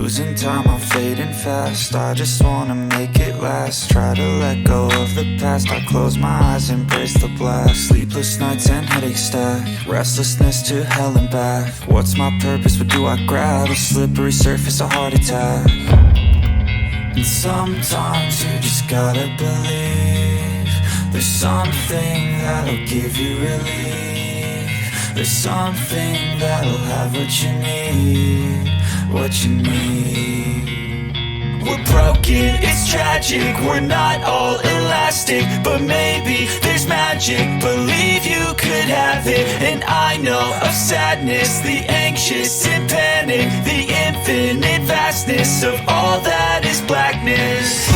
losing time, I'm fading fast. I just wanna make it last. Try to let go of the past. I close my eyes, embrace the blast. Sleepless nights and headaches stack. Restlessness to hell and back. What's my purpose, what do I grab? A slippery surface, a heart attack. And sometimes you just gotta believe there's something that'll give you relief. There's something that'll have what you need, what you need. We're broken, it's tragic, we're not all elastic, but maybe there's magic, believe you could have it. And I know of sadness, the anxious and panic, the infinite vastness of all that is blackness.